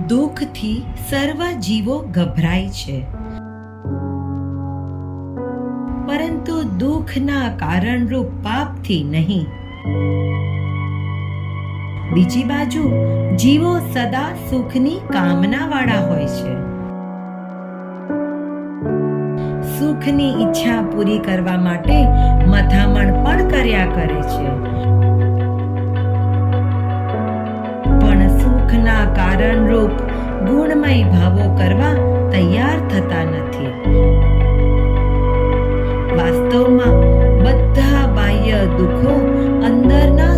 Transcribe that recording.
દુઃખથી સર્વ જીવો ગભરાય છે, પરંતુ દુઃખના કારણરૂપ પાપથી નહીં. બીજી બાજુ જીવો સદા સુખની કામનાવાળા હોય છે. સુખની ઈચ્છા પૂરી કરવા માટે મથામણ પણ કર્યા કરે છે, પણ સુખના કારણરૂપ ગુણમય ભાવો કરવા તૈયાર થતા નથી. વાસ્તવમાં બધા બાહ્ય દુઃખો અંદરના